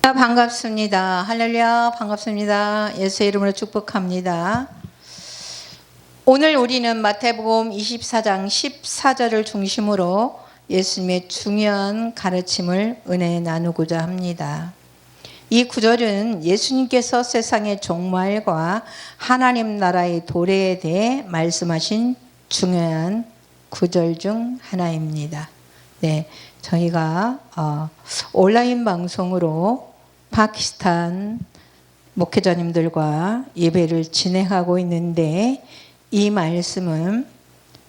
반갑습니다. 할렐루야, 반갑습니다. 예수의 이름으로 축복합니다. 오늘 우리는 마태복음 24장 14절을 중심으로 예수님의 중요한 가르침을 은혜 나누고자 합니다. 이 구절은 예수님께서 세상의 종말과 하나님 나라의 도래에 대해 말씀하신 중요한 구절 중 하나입니다. 네, 저희가 온라인 방송으로 파키스탄 목회자님들과 예배를 진행하고 있는데, 이 말씀은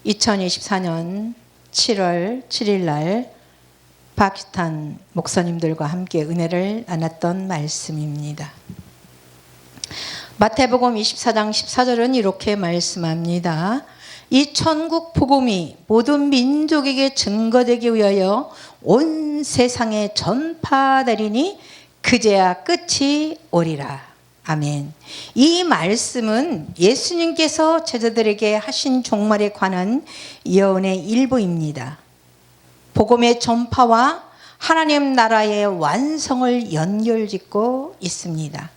2024년 7월 7일 날 파키스탄 목사님들과 함께 은혜를 나눴던 말씀입니다. 마태복음 24장 14절은 이렇게 말씀합니다. 이 천국 복음이 모든 민족에게 증거되기 위하여 온 세상에 전파되리니 그제야 끝이 오리라. 아멘. 이 말씀은 예수님께서 제자들에게 하신 종말에 관한 예언의 일부입니다. 복음의 전파와 하나님 나라의 완성을 연결짓고 있습니다.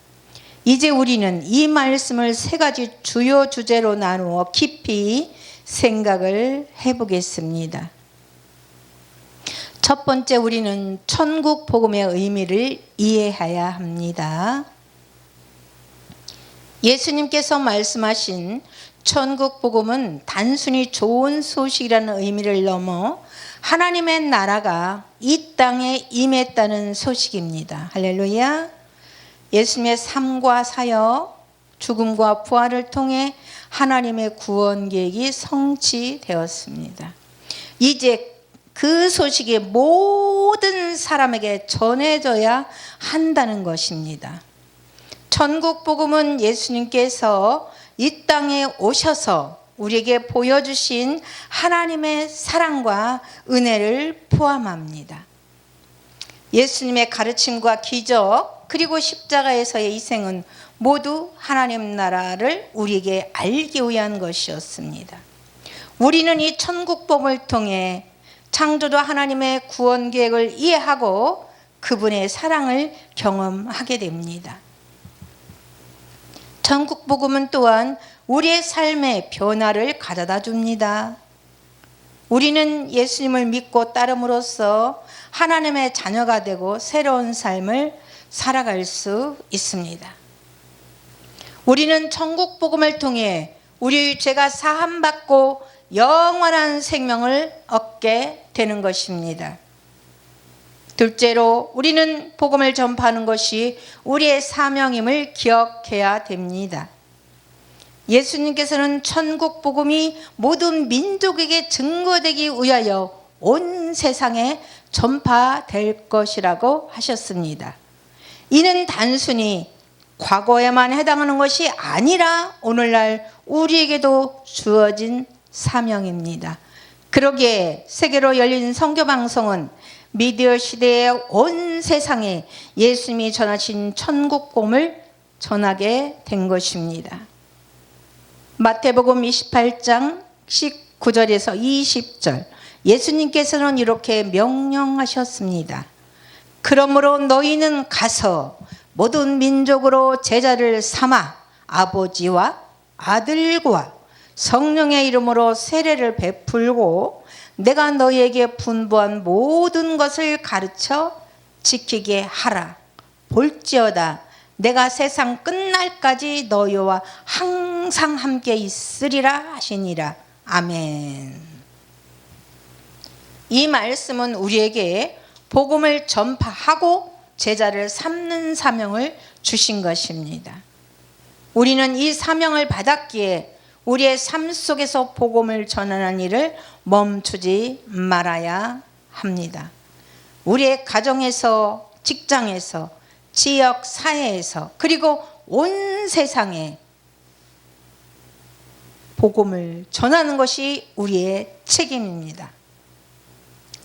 이제 우리는 이 말씀을 세 가지 주요 주제로 나누어 깊이 생각을 해보겠습니다. 첫 번째, 우리는 천국 복음의 의미를 이해해야 합니다. 예수님께서 말씀하신 천국 복음은 단순히 좋은 소식이라는 의미를 넘어 하나님의 나라가 이 땅에 임했다는 소식입니다. 할렐루야. 예수님의 삶과 사역, 죽음과 부활을 통해 하나님의 구원 계획이 성취되었습니다. 이제 그 소식이 모든 사람에게 전해져야 한다는 것입니다. 천국 복음은 예수님께서 이 땅에 오셔서 우리에게 보여주신 하나님의 사랑과 은혜를 포함합니다. 예수님의 가르침과 기적, 그리고 십자가에서의 희생은 모두 하나님 나라를 우리에게 알기 위한 것이었습니다. 우리는 이 천국 복음을 통해 창조주 하나님의 구원 계획을 이해하고 그분의 사랑을 경험하게 됩니다. 천국 복음은 또한 우리의 삶에 변화를 가져다 줍니다. 우리는 예수님을 믿고 따름으로써 하나님의 자녀가 되고 새로운 삶을 살아갈 수 있습니다. 우리는 천국 복음을 통해 우리 죄가 사함받고 영원한 생명을 얻게 되는 것입니다. 둘째로, 우리는 복음을 전파하는 것이 우리의 사명임을 기억해야 됩니다. 예수님께서는 천국 복음이 모든 민족에게 증거되기 위하여 온 세상에 전파될 것이라고 하셨습니다. 이는 단순히 과거에만 해당하는 것이 아니라 오늘날 우리에게도 주어진 사명입니다. 그러기에 세계로 열린 선교방송은 미디어 시대의 온 세상에 예수님이 전하신 천국 복음을 전하게 된 것입니다. 마태복음 28장 19절에서 20절, 예수님께서는 이렇게 명령하셨습니다. 그러므로 너희는 가서 모든 민족으로 제자를 삼아 아버지와 아들과 성령의 이름으로 세례를 베풀고 내가 너희에게 분부한 모든 것을 가르쳐 지키게 하라. 볼지어다 내가 세상 끝날까지 너희와 항상 함께 있으리라 하시니라. 아멘. 이 말씀은 우리에게 복음을 전파하고 제자를 삼는 사명을 주신 것입니다. 우리는 이 사명을 받았기에 우리의 삶 속에서 복음을 전하는 일을 멈추지 말아야 합니다. 우리의 가정에서, 직장에서, 지역 사회에서, 그리고 온 세상에 복음을 전하는 것이 우리의 책임입니다.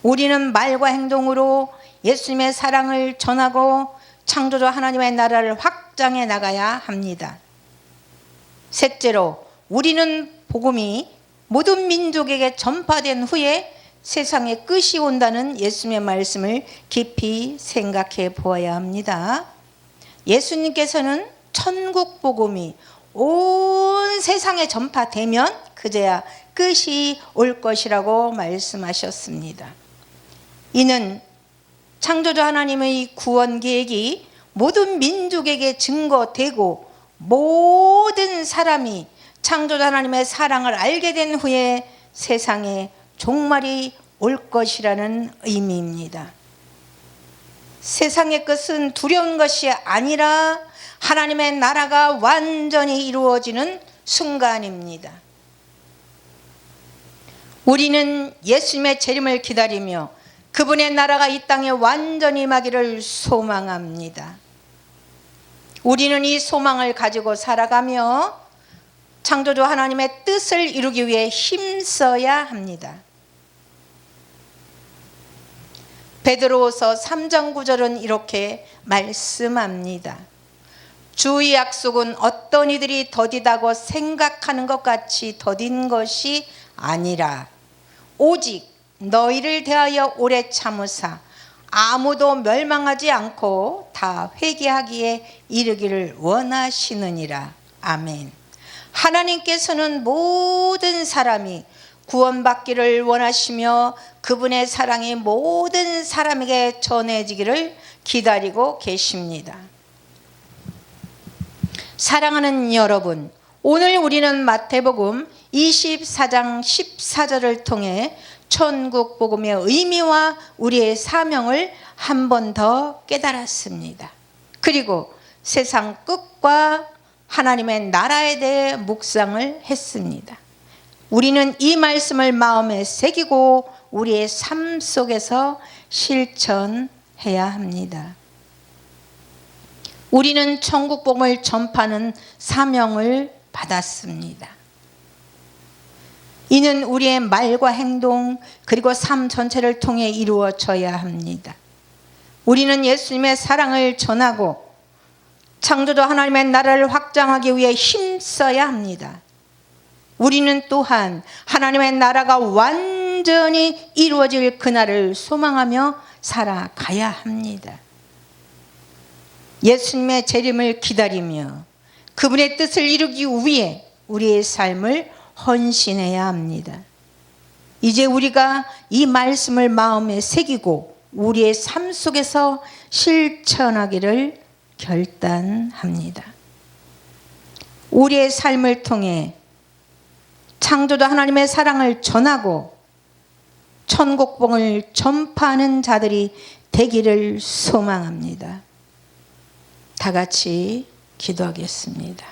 우리는 말과 행동으로 예수님의 사랑을 전하고 창조주 하나님의 나라를 확장해 나가야 합니다. 셋째로, 우리는 복음이 모든 민족에게 전파된 후에 세상의 끝이 온다는 예수님의 말씀을 깊이 생각해 보아야 합니다. 예수님께서는 천국 복음이 온 세상에 전파되면 그제야 끝이 올 것이라고 말씀하셨습니다. 이는 창조주 하나님의 구원 계획이 모든 민족에게 증거되고 모든 사람이 창조주 하나님의 사랑을 알게 된 후에 세상에 종말이 올 것이라는 의미입니다. 세상의 것은 두려운 것이 아니라 하나님의 나라가 완전히 이루어지는 순간입니다. 우리는 예수님의 재림을 기다리며 그분의 나라가 이 땅에 완전히 임하기를 소망합니다. 우리는 이 소망을 가지고 살아가며 창조주 하나님의 뜻을 이루기 위해 힘써야 합니다. 베드로후서 3장 9절은 이렇게 말씀합니다. 주의 약속은 어떤 이들이 더디다고 생각하는 것 같이 더딘 것이 아니라 오직 너희를 대하여 오래 참으사 아무도 멸망하지 않고 다 회개하기에 이르기를 원하시느니라. 아멘. 하나님께서는 모든 사람이 구원받기를 원하시며 그분의 사랑이 모든 사람에게 전해지기를 기다리고 계십니다. 사랑하는 여러분, 오늘 우리는 마태복음 24장 14절을 통해 천국 복음의 의미와 우리의 사명을 한 번 더 깨달았습니다. 그리고 세상 끝과 하나님의 나라에 대해 묵상을 했습니다. 우리는 이 말씀을 마음에 새기고 우리의 삶 속에서 실천해야 합니다. 우리는 천국 복음을 전파하는 사명을 받았습니다. 이는 우리의 말과 행동 그리고 삶 전체를 통해 이루어져야 합니다. 우리는 예수님의 사랑을 전하고 창조주 하나님의 나라를 확장하기 위해 힘써야 합니다. 우리는 또한 하나님의 나라가 완전히 이루어질 그날을 소망하며 살아가야 합니다. 예수님의 재림을 기다리며 그분의 뜻을 이루기 위해 우리의 삶을 헌신해야 합니다. 이제 우리가 이 말씀을 마음에 새기고 우리의 삶 속에서 실천하기를 결단합니다. 우리의 삶을 통해 창조주 하나님의 사랑을 전하고 천국 복음을 전파하는 자들이 되기를 소망합니다. 다 같이 기도하겠습니다.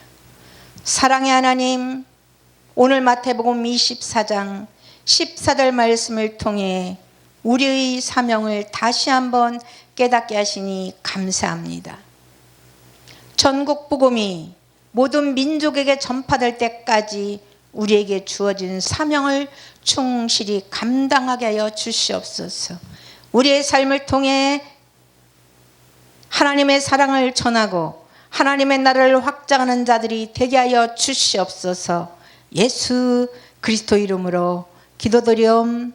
사랑의 하나님, 오늘 마태복음 24장 14절 말씀을 통해 우리의 사명을 다시 한번 깨닫게 하시니 감사합니다. 전국 복음이 모든 민족에게 전파될 때까지 우리에게 주어진 사명을 충실히 감당하게 하여 주시옵소서. 우리의 삶을 통해 하나님의 사랑을 전하고 하나님의 나라를 확장하는 자들이 되게 하여 주시옵소서. 예수 그리스도 이름으로 기도드리옵나이다.